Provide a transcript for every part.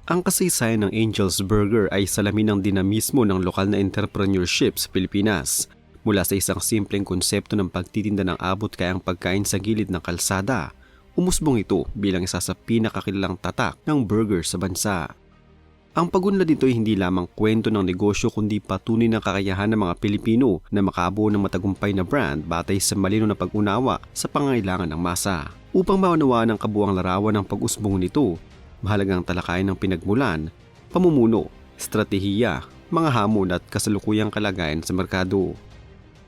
Ang kasaysayan ng Angel's Burger ay salamin ng dinamismo ng lokal na entrepreneurship sa Pilipinas. Mula sa isang simpleng konsepto ng pagtitinda ng abot-kayang pagkain sa gilid ng kalsada, umusbong ito bilang isa sa pinakakilalang tatak ng burger sa bansa. Ang pagunlad nito ay hindi lamang kwento ng negosyo kundi patunay ng kakayahan ng mga Pilipino na makabuo ng matagumpay na brand batay sa malinaw na pag-unawa sa pangangailangan ng masa. Upang maunawaan ang kabuang larawan ng pag-usbong nito, mahalagang talakayan ng pinagmulan, pamumuno, estratehiya, mga hamon at kasalukuyang kalagayan sa merkado.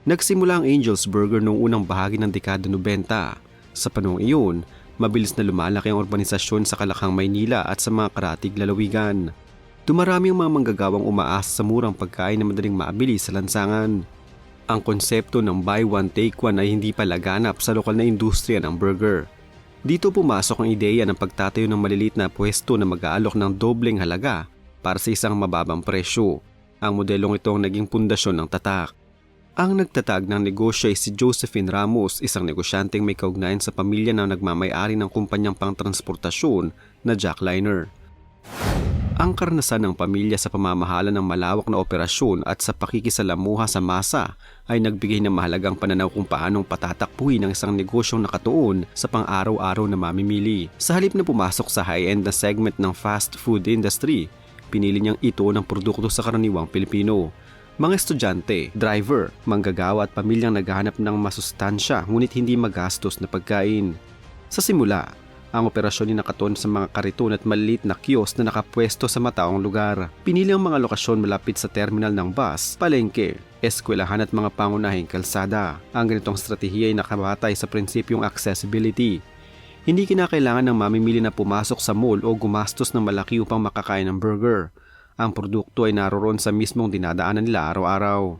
Nagsimula ang Angel's Burger noong unang bahagi ng dekada 90. Sa panahong iyon, mabilis na lumalaki ang urbanisasyon sa Kalakhang, Maynila at sa mga karatig lalawigan. Dumarami ang mga manggagawang umaasa sa murang pagkain na madaling maabili sa lansangan. Ang konsepto ng buy one take one ay hindi pa laganap sa lokal na industriya ng burger. Dito pumasok ang ideya ng pagtatayo ng maliliit na pwesto na mag-aalok ng dobleng halaga para sa isang mababang presyo. Ang modelong ito ang naging pundasyon ng tatak. Ang nagtatag ng negosyo ay si Josephine Ramos, isang negosyanteng may kaugnayan sa pamilya na nagmamay-ari ng kumpanyang pangtransportasyon na Jackliner. Ang karanasan ng pamilya sa pamamahala ng malawak na operasyon at sa pakikisalamuha sa masa ay nagbigay ng mahalagang pananaw kung paanong patatakbuhin ang isang negosyong nakatuon sa pang-araw-araw na mamimili. Sa halip na pumasok sa high-end na segment ng fast food industry, pinili niyang ito ng produkto sa karaniwang Pilipino. Mga estudyante, driver, manggagawa at pamilyang naghahanap ng masustansya ngunit hindi magastos na pagkain. Sa simula, ang operasyon ay nakatuon sa mga kariton at maliliit na kiosk na nakapwesto sa mataong lugar. Pinili ang mga lokasyon malapit sa terminal ng bus, palengke, eskwelahan at mga pangunahing kalsada. Ang ganitong estratehiya ay nakabatay sa prinsipyong accessibility. Hindi kinakailangan ng mamimili na pumasok sa mall o gumastos ng malaki upang makakain ng burger. Ang produkto ay naroon sa mismong dinadaanan nila araw-araw.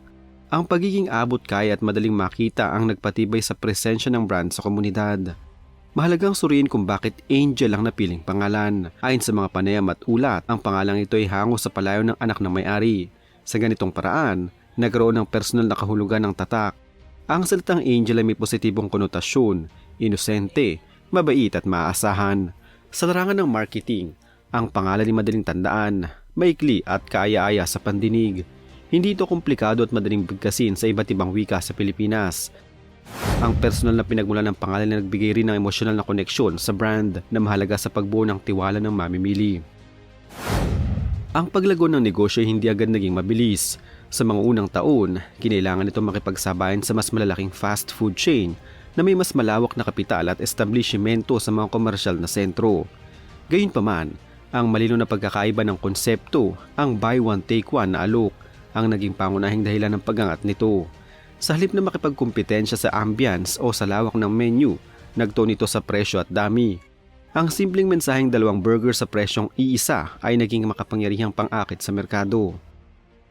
Ang pagiging abot-kaya at madaling makita ang nagpatibay sa presensya ng brand sa komunidad. Mahalagang suriin kung bakit Angel ang napiling pangalan. Ayon sa mga panayam at ulat, ang pangalang ito ay hango sa palayo ng anak ng may-ari. Sa ganitong paraan, nagkaroon ng personal na kahulugan ng tatak. Ang salitang Angel ay may positibong konotasyon, inosente, mabait at maaasahan. Sa larangan ng marketing, ang pangalan ay madaling tandaan, maikli at kaaya-aya sa pandinig. Hindi ito komplikado at madaling bigkasin sa iba't ibang wika sa Pilipinas. Ang personal na pinagmulan ng pangalan na nagbigay rin ng emosyonal na koneksyon sa brand na mahalaga sa pagbuo ng tiwala ng mamimili. Ang paglago ng negosyo ay hindi agad naging mabilis. Sa mga unang taon, kinailangan ito makipagsabayan sa mas malalaking fast food chain na may mas malawak na kapital at establishmento sa mga komersyal na sentro. Gayunpaman, ang malinaw na pagkakaiba ng konsepto, ang buy one take one na alok, ang naging pangunahing dahilan ng pag-angat nito. Sa halip na makipagkumpetensya sa ambience o sa lawak ng menu, nagtuon ito sa presyo at dami. Ang simpleng mensaheng dalawang burger sa presyong iisa ay naging makapangyarihang pang-akit sa merkado.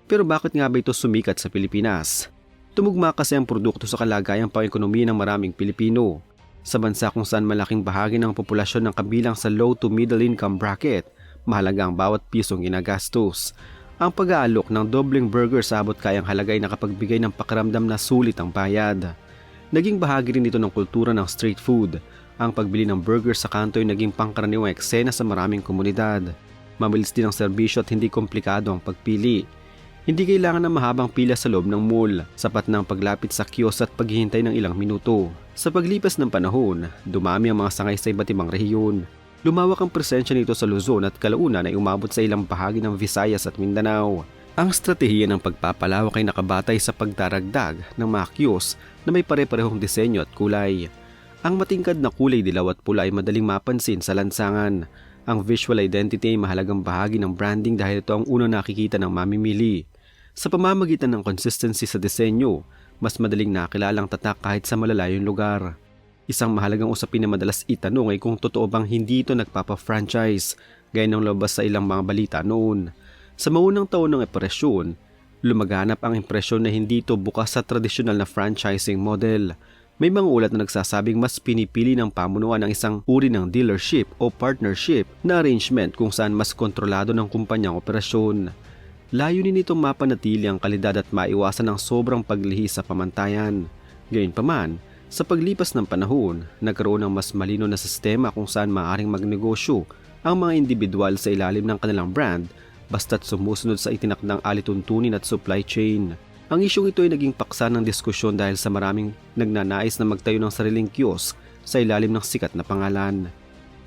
Pero bakit nga ba ito sumikat sa Pilipinas? Tumugma kasi ang produkto sa kalagayang pang-ekonomiya ng maraming Pilipino. Sa bansa kung saan malaking bahagi ng populasyon ng kabilang sa low to middle income bracket, mahalaga ang bawat pisong ginagastos. Ang pag-aalok ng dobleng burger sa abot-kayang halaga ay nakapagbigay ng pakiramdam na sulit ang bayad. Naging bahagi rin ito ng kultura ng street food. Ang pagbili ng burger sa kanto ay naging pangkaraniwang eksena sa maraming komunidad. Mabilis din ang serbisyo at hindi komplikado ang pagpili. Hindi kailangan ng mahabang pila sa loob ng mall, sapat na ang paglapit sa kiosk at paghihintay ng ilang minuto. Sa paglipas ng panahon, dumami ang mga sangay sa iba't ibang rehiyon. Lumawak ang presensya nito sa Luzon at kalaunan ay umabot sa ilang bahagi ng Visayas at Mindanao. Ang estratehiya ng pagpapalawak ay nakabatay sa pagdaragdag ng mga kiosk na may pare-parehong disenyo at kulay. Ang matingkad na kulay dilaw at pula ay madaling mapansin sa lansangan. Ang visual identity ay mahalagang bahagi ng branding dahil ito ang unang nakikita ng mamimili. Sa pamamagitan ng consistency sa disenyo, mas madaling nakilalang tatak kahit sa malalayong lugar. Isang mahalagang usapin na madalas itanong ay kung totoo bang hindi ito nagpapa-franchise, gaya ng labas sa ilang mga balita noon. Sa maunang taon ng operasyon, lumaganap ang impresyon na hindi ito bukas sa tradisyonal na franchising model. May mga ulat na nagsasabing mas pinipili ng pamunuan ng isang uri ng dealership o partnership na arrangement kung saan mas kontrolado ng kumpanyang operasyon. Layunin nitong mapanatili ang kalidad at maiwasan ang sobrang paglihis sa pamantayan. Gayunpaman, sa paglipas ng panahon, nagkaroon ng mas malino na sistema kung saan maaaring magnegosyo ang mga individual sa ilalim ng kanilang brand basta't sumusunod sa itinakdang alituntunin at supply chain. Ang isyong ito ay naging paksa ng diskusyon dahil sa maraming nagnanais na magtayo ng sariling kiosk sa ilalim ng sikat na pangalan.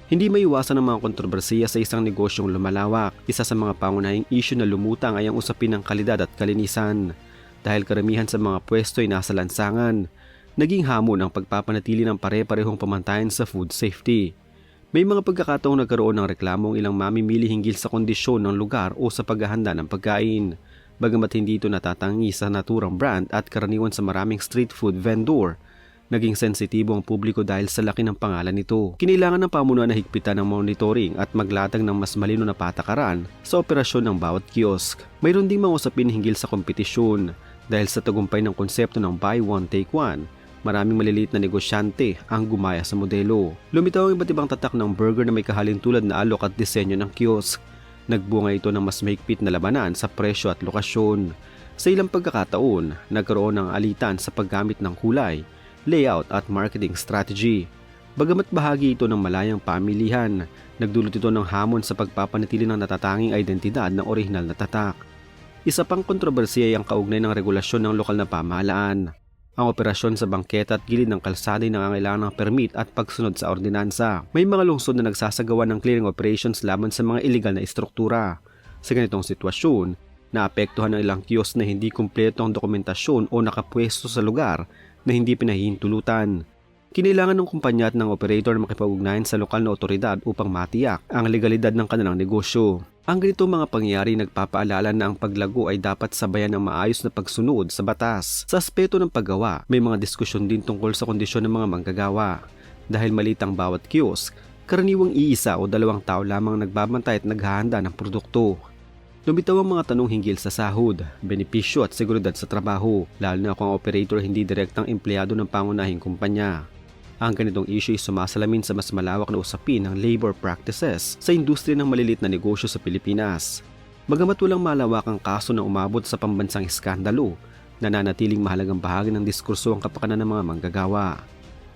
Hindi maiwasan ang mga kontrobersiya sa isang negosyong lumalawak. Isa sa mga pangunahing issue na lumutang ay ang usapin ng kalidad at kalinisan. Dahil karamihan sa mga pwesto ay nasa lansangan, naging hamon ang pagpapanatili ng pare-parehong pamantayan sa food safety. May mga pagkakataong nagkaroon ng reklamo ang ilang mamimili hinggil sa kondisyon ng lugar o sa paghahanda ng pagkain. Bagamat hindi ito natatangi sa naturang brand at karaniwan sa maraming street food vendor, naging sensitibo ang publiko dahil sa laki ng pangalan nito. Kinailangan ng pamunuan na higpitan ng monitoring at maglatag ng mas malino na patakaran sa operasyon ng bawat kiosk. Mayroon ding mga usapin hinggil sa kompetisyon. Dahil sa tagumpay ng konsepto ng buy one take one, maraming maliliit na negosyante ang gumaya sa modelo. Lumitaw ang iba't ibang tatak ng burger na may kahalin tulad na alok at disenyo ng kiosk. Nagbunga ito ng mas mahigpit na labanan sa presyo at lokasyon. Sa ilang pagkakataon, nagkaroon ng alitan sa paggamit ng kulay, layout at marketing strategy. Bagamat bahagi ito ng malayang pamilihan, nagdulot ito ng hamon sa pagpapanatili ng natatanging identidad ng orihinal na tatak. Isa pang kontrobersiya ay ang kaugnay ng regulasyon ng lokal na pamahalaan. Ang operasyon sa bangketa at gilid ng kalsada ay nangangailangan ng permit at pagsunod sa ordinansa. May mga lungsod na nagsasagawa ng clearing operations laban sa mga iligal na istruktura. Sa ganitong sitwasyon, naapektuhan ng ilang kiosk na hindi kumpleto ang dokumentasyon o nakapwesto sa lugar na hindi pinahihintulutan. Kinailangan ng kumpanya at ng operator na makipag-ugnayan sa lokal na otoridad upang matiyak ang legalidad ng kanilang negosyo. Ang ganitong mga pangyayari nagpapaalala na ang paglago ay dapat sabayan ng maayos na pagsunod sa batas. Sa aspeto ng paggawa, may mga diskusyon din tungkol sa kondisyon ng mga manggagawa. Dahil maliit ang bawat kiosk, karaniwang iisa o dalawang tao lamang nagbabantay at naghahanda ng produkto. Lumitaw ang mga tanong hinggil sa sahod, benepisyo at seguridad sa trabaho, lalo na kung ang operator hindi direktang empleyado ng pangunahing kumpanya. Ang ganitong issue ay sumasalamin sa mas malawak na usapin ng labor practices sa industriya ng malilit na negosyo sa Pilipinas. Bagamat walang malawakang kaso na umabot sa pambansang iskandalo, nananatiling mahalagang bahagi ng diskurso ang kapakanan ng mga manggagawa.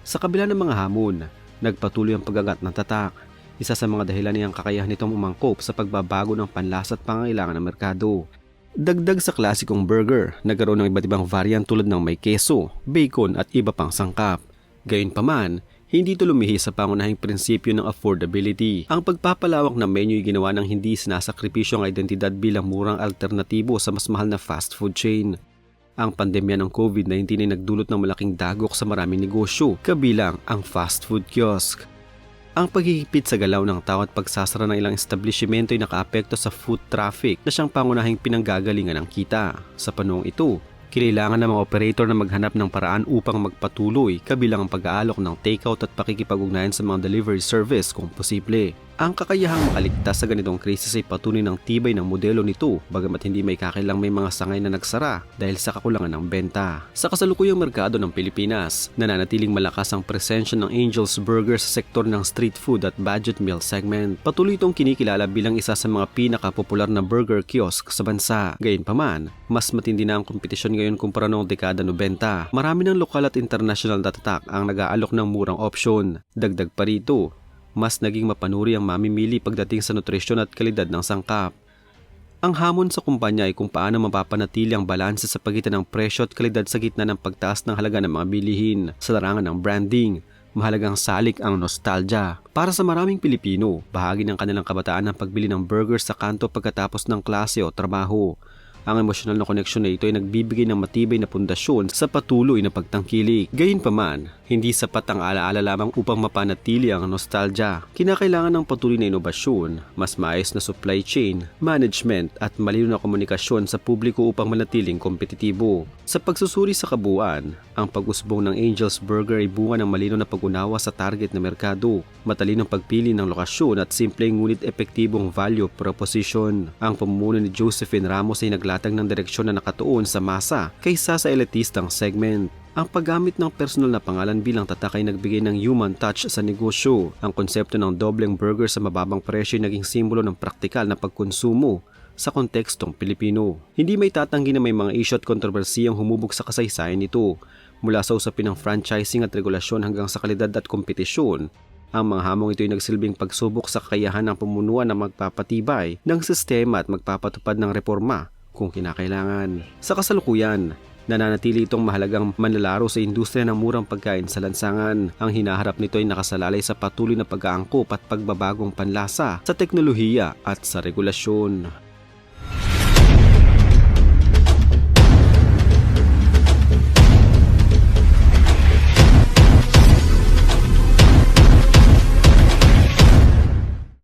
Sa kabila ng mga hamon, nagpatuloy ang pag-angat ng tatak. Isa sa mga dahilan ay ang kakayahan nitong umangkop sa pagbabago ng panlasa at pangangailangan ng merkado. Dagdag sa klasikong burger, nagkaroon ng iba't ibang variant tulad ng may keso, bacon at iba pang sangkap. Gayunpaman, hindi ito lumihis sa pangunahing prinsipyo ng affordability. Ang pagpapalawak ng menu ay ginawa ng hindi sinasakripisyo ang identidad bilang murang alternatibo sa mas mahal na fast food chain. Ang pandemya ng COVID-19 ay nagdulot ng malaking dagok sa maraming negosyo, kabilang ang fast food kiosk. Ang paghihigpit sa galaw ng tao at pagsasara ng ilang establishmento ay nakaapekto sa foot traffic na siyang pangunahing pinanggagalingan ng kita. Sa panahong ito, kailangan ng mga operator na maghanap ng paraan upang magpatuloy kabilang ang pag-aalok ng takeout at pakikipag-ugnayan sa mga delivery service kung posible. Ang kakayahang makaligtas sa ganitong krisis ay patunay ng tibay ng modelo nito bagamat hindi may kakailang may mga sangay na nagsara dahil sa kakulangan ng benta. Sa kasalukuyang merkado ng Pilipinas, nananatiling malakas ang presensya ng Angel's Burger sa sektor ng street food at budget meal segment. Patuloy itong kinikilala bilang isa sa mga pinakapopular na burger kiosk sa bansa. Gayunpaman, mas matindi na ang kompetisyon ngayon kumpara noong dekada 90. Marami ng lokal at international na tatak ang nag-aalok ng murang opsyon. Dagdag pa rito, mas naging mapanuri ang mamimili pagdating sa nutrisyon at kalidad ng sangkap. Ang hamon sa kumpanya ay kung paano mapapanatili ang balanse sa pagitan ng presyo at kalidad sa gitna ng pagtaas ng halaga ng mga bilihin. Sa larangan ng branding, mahalagang salik ang nostalgia. Para sa maraming Pilipino, bahagi ng kanilang kabataan ang pagbili ng burger sa kanto pagkatapos ng klase o trabaho. Ang emosyonal na koneksyon na ito ay nagbibigay ng matibay na pundasyon sa patuloy na pagtangkilik. Gayunpaman, hindi sapat ang alaala lamang upang mapanatili ang nostalgia. Kinakailangan ng patuloy na inobasyon, mas maayos na supply chain, management at malinaw na komunikasyon sa publiko upang manatiling kompetitibo. Sa pagsusuri sa kabuuan, ang pag-usbong ng Angel's Burger ay bunga ng malinaw na pag-unawa sa target na merkado, matalinong pagpili ng lokasyon at simpleng ngunit epektibong value proposition. Ang pamumuno ni Josephine Ramos ay naglatag ng direksyon na nakatuon sa masa kaysa sa elitistang segment. Ang paggamit ng personal na pangalan bilang tatak ay nagbigay ng human touch sa negosyo. Ang konsepto ng dobleng burger sa mababang presyo ay naging simbolo ng praktikal na pagkonsumo sa kontekstong Pilipino. Hindi may tatanggi na may mga issue at kontrobersiyang humubog sa kasaysayan nito. Mula sa usapin ng franchising at regulasyon hanggang sa kalidad at kompetisyon, Ang mga hamong ito ay nagsilbing pagsubok sa kakayahan ng pamunuan na magpapatibay ng sistema at magpapatupad ng reforma kung kinakailangan. Sa kasalukuyan, nananatili itong mahalagang manlalaro sa industriya ng murang pagkain sa lansangan. Ang hinaharap nito ay nakasalalay sa patuloy na pag-aangkop at pagbabagong panlasa sa teknolohiya at sa regulasyon.